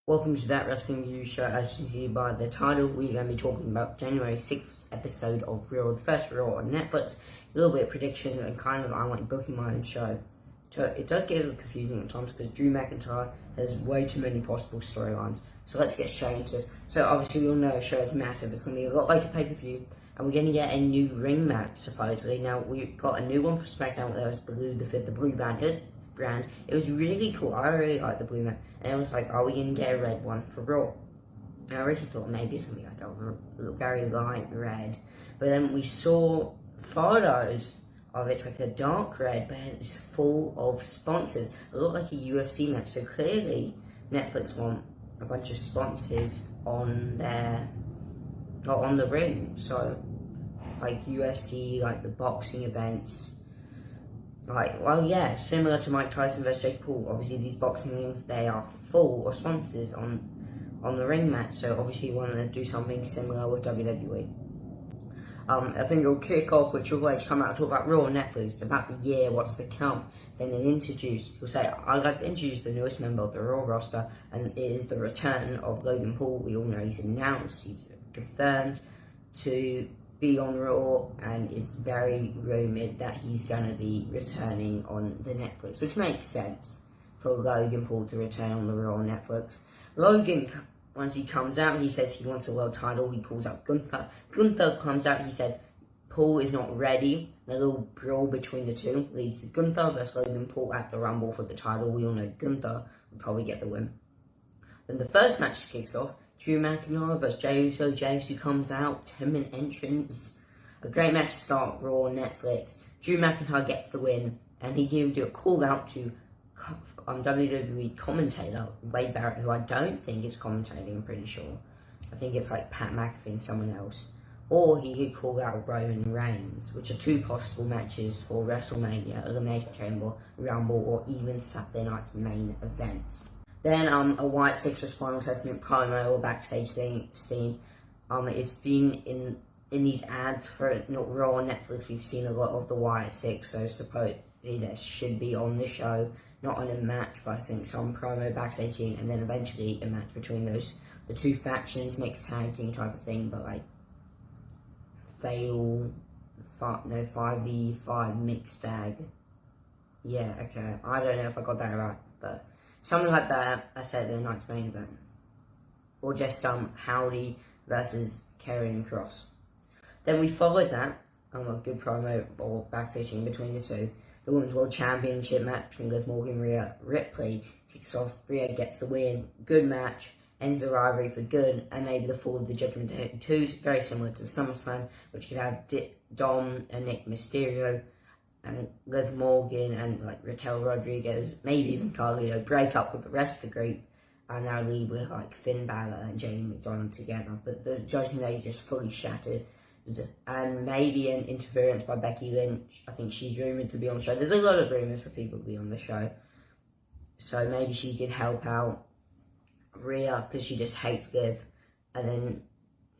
Welcome to That Wrestling Review Show. As you can see by the title, we're going to be talking about January 6th episode of Raw, the first Raw on Netflix. A little bit of prediction and kind of I like booking my own show. So it does get a little confusing at times because Drew McIntyre has way too many possible storylines. So let's get straight into this. So obviously we all know the show is massive. It's going to be a lot like a pay-per-view. And we're going to get a new ring match, supposedly. Now, we've got a new one for SmackDown. There was the Blue brand. It was really cool. I really liked the blue man. And it was like, are we going to get a red one for Raw? And I originally thought maybe it's going to be like a very light red. But then we saw photos of it's like a dark red, but it's full of sponsors. It looked like a UFC match. So clearly, Netflix want a bunch of sponsors on the ring. So, like UFC, like the boxing events. Similar to Mike Tyson vs Jake Paul. Obviously, these boxing rings, they are full of sponsors on the ring match. So obviously, you want to do something similar with WWE. I think it'll kick off with Triple H come out and talk about Raw on Netflix, about the year, what's to come. Then he'll say, I'd like to introduce the newest member of the Raw roster, and it is the return of Logan Paul. We all know he's announced, he's confirmed to be on Raw, and it's very rumoured that he's going to be returning on the Netflix, which makes sense for Logan Paul to return on the Raw on Netflix. Logan, once he comes out, he says he wants a world title. He calls out Gunther. Gunther comes out, he said Paul is not ready. A little brawl between the two leads to Gunther versus Logan Paul at the Rumble for the title. We all know Gunther will probably get the win. Then the first match kicks off. Drew McIntyre vs Jey Uso. Jey Uso comes out, 10-minute entrance. A great match to start Raw on Netflix. Drew McIntyre gets the win, and he can do a call out to WWE commentator Wade Barrett, who I don't think is commentating, I'm pretty sure. I think it's like Pat McAfee and someone else. Or he could call out Roman Reigns, which are two possible matches for WrestleMania, Elimination Chamber, Rumble, or even Saturday night's main event. Then a Wyatt Sixers Final Testament promo or backstage scene. It's been in these ads for Raw on Netflix. We've seen a lot of the Wyatt Six, so supposedly they should be on the show, not on a match, but I think some promo backstage scene, and then eventually a match between the two factions, mixed tag team type of thing, but like 5v5 mixed tag. Yeah, okay. I don't know if I got that right, but something like that, I said the night's main event. Or just Howdy versus Karrion Kross. Then we followed that, a good promo or backstage in between the two. The Women's World Championship match between Liv Morgan and Rhea Ripley kicks off. Rhea gets the win. Good match. Ends the rivalry for good. And maybe the fall of the Judgment Day 2, very similar to the SummerSlam, which could have Dom and Nick Mysterio and Liv Morgan and like Raquel Rodriguez, maybe even Carlito, break up with the rest of the group, and now leave with like Finn Balor and Jamie McDonald together. But the Judgment Day just fully shattered, and maybe an interference by Becky Lynch. I think she's rumoured to be on the show. There's a lot of rumours for people to be on the show, so maybe she could help out Rhea because she just hates Liv, and then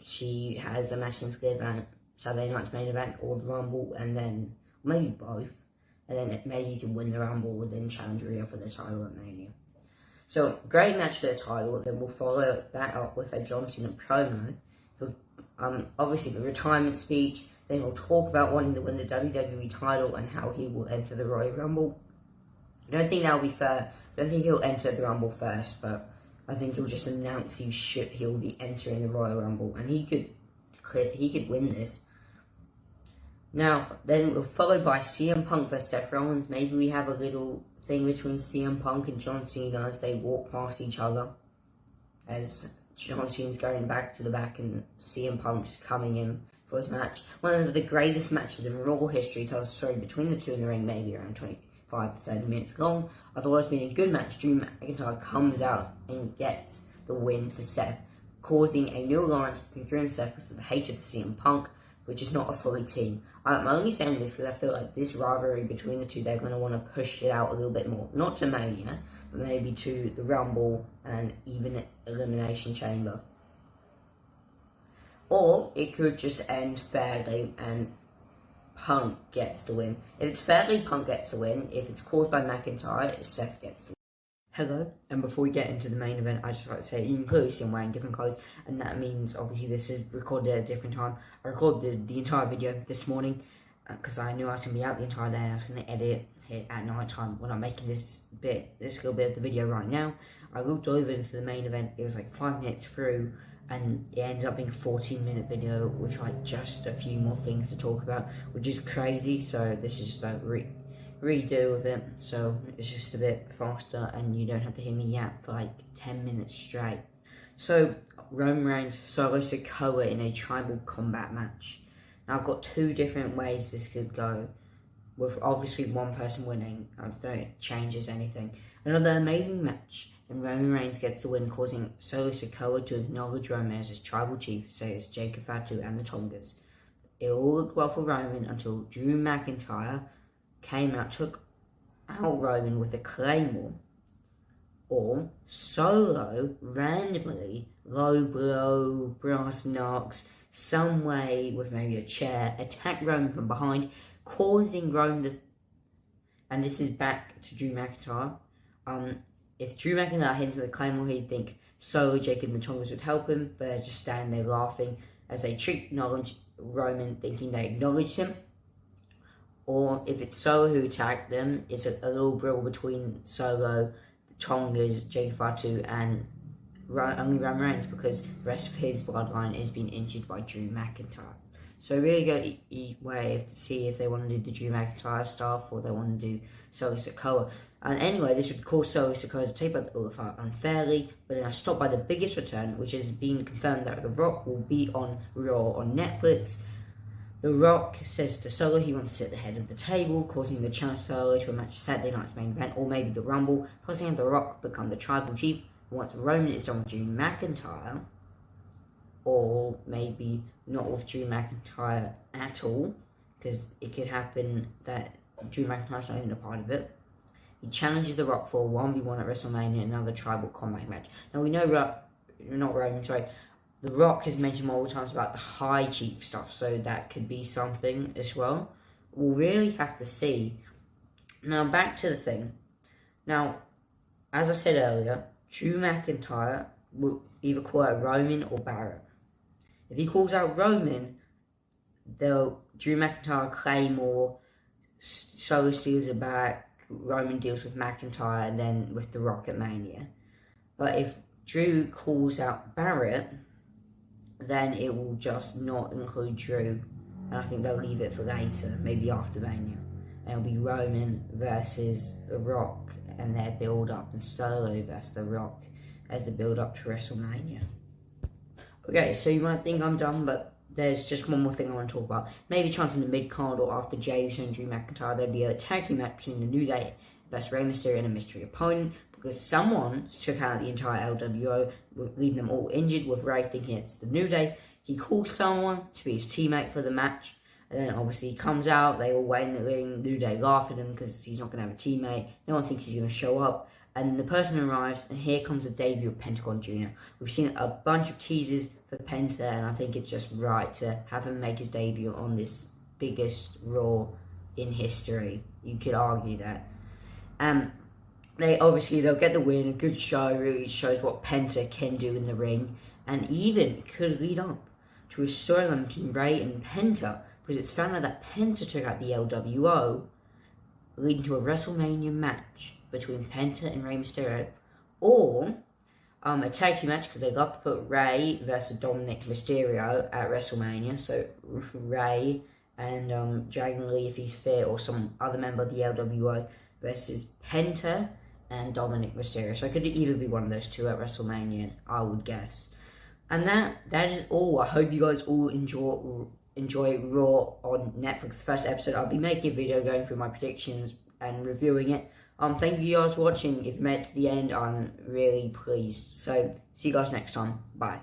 she has a match against Liv at Saturday night's main event or the Rumble, and then maybe both, and then maybe you can win the Rumble and then challenge Rhea for the title at Mania. So, great match for the title. Then we'll follow that up with a John Cena promo. Obviously the retirement speech. Then he'll talk about wanting to win the WWE title and how he will enter the Royal Rumble. I don't think that'll be fair. I don't think he'll enter the Rumble first, but I think he'll just announce he'll be entering the Royal Rumble, and he could win this. Now, then we're followed by CM Punk vs Seth Rollins. Maybe we have a little thing between CM Punk and John Cena as they walk past each other. As John Cena's going back to the back and CM Punk's coming in for his match. One of the greatest matches in Raw history tells a story between the two in the ring, maybe around 25 to 30 minutes long. I thought it's been a good match. Drew McIntyre comes out and gets the win for Seth, causing a new alliance between Drew and Seth because of the hatred of CM Punk, which is not a fully team. I'm only saying this because I feel like this rivalry between the two, they're going to want to push it out a little bit more. Not to Mania, but maybe to the Rumble and even Elimination Chamber. Or it could just end fairly and Punk gets the win. If it's fairly, Punk gets the win. If it's caused by McIntyre, Seth gets the win. Hello, and before we get into the main event, I just like to say you can clearly see I'm wearing different clothes, and that means obviously this is recorded at a different time. I recorded the entire video this morning because I knew I was going to be out the entire day and I was going to edit it at night time when I'm making this little bit of the video right now. I looked over into the main event, it was like 5 minutes through, and it ended up being a 14-minute video with like just a few more things to talk about, which is crazy. So this is just like redo of it, so it's just a bit faster and you don't have to hear me yap for like 10 minutes straight. So Roman Reigns Solo Sikoa in a tribal combat match. Now I've got two different ways this could go, with obviously one person winning. I don't think it changes anything. Another amazing match, and Roman Reigns gets the win, causing Solo Sikoa to acknowledge Roman as his tribal chief, say it's Jacob Fatu and the Tongas. It all looked well for Roman until Drew McIntyre came out, took out Roman with a claymore, or Solo randomly, low blow, brass knocks, some way with maybe a chair, attacked Roman from behind, causing Roman to, and this is back to Drew McIntyre, if Drew McIntyre hit him with a claymore, he'd think Solo, Jacob and the Tongas would help him, but they're just standing there laughing as they acknowledge Roman, thinking they acknowledged him. Or if it's Solo who attacked them, it's a little brawl between Solo, the Tongas, Jacob Fatu, and only Roman Reigns, because the rest of his bloodline is being injured by Drew McIntyre. So really go each way to see if they want to do the Drew McIntyre stuff or they want to do Solo Sikoa. And anyway, this would cause Solo Sikoa to take back the fight unfairly, but then I stopped by the biggest return, which has been confirmed that The Rock will be on Raw on Netflix. The Rock says to Solo he wants to sit at the head of the table, causing the challenge Solo to a match Saturday night's main event, or maybe the Rumble, possibly have The Rock become the tribal chief once Roman is done with Drew McIntyre, or maybe not with Drew McIntyre at all, because it could happen that Drew McIntyre's not even a part of it. He challenges The Rock for a 1v1 at WrestleMania, another tribal combat match. Now we know The Rock has mentioned multiple times about the High Chief stuff, so that could be something as well. We'll really have to see. Now, back to the thing. Now, as I said earlier, Drew McIntyre will either call out Roman or Barrett. If he calls out Roman, Drew McIntyre claymore, Solo steals it back, Roman deals with McIntyre, and then with The Rock at Mania. But if Drew calls out Barrett, then it will just not include Drew, and I think they'll leave it for later, maybe after Mania. And it'll be Roman versus The Rock and their build-up, and Solo versus The Rock as the build-up to WrestleMania. Okay, so you might think I'm done, but there's just one more thing I want to talk about. Maybe chance in the mid-card or after Jey Uso and Drew McIntyre, there'd be a tag team match between the New Day versus Rey Mysterio and a mystery opponent, because someone took out the entire LWO, leaving them all injured, with Rey thinking it's the New Day. He calls someone to be his teammate for the match, and then obviously he comes out, they all wait in the ring, New Day laugh at him because he's not going to have a teammate, no one thinks he's going to show up, and the person arrives, and here comes the debut of Pentagon Jr. We've seen a bunch of teasers for Penta, and I think it's just right to have him make his debut on this biggest Raw in history. You could argue that. They'll get the win, a good show, really shows what Penta can do in the ring, and even could lead up to a storyline between Rey and Penta, because it's found out that Penta took out the LWO, leading to a WrestleMania match between Penta and Rey Mysterio, or a tag team match, because they love to put Rey versus Dominic Mysterio at WrestleMania, so Rey and Dragon Lee if he's fit, or some other member of the LWO, versus Penta and Dominic Mysterio. So it could either be one of those two at WrestleMania, I would guess. And that is all. I hope you guys all enjoy Raw on Netflix. The first episode, I'll be making a video going through my predictions and reviewing it. Thank you guys for watching. If you made it to the end, I'm really pleased. So, see you guys next time. Bye.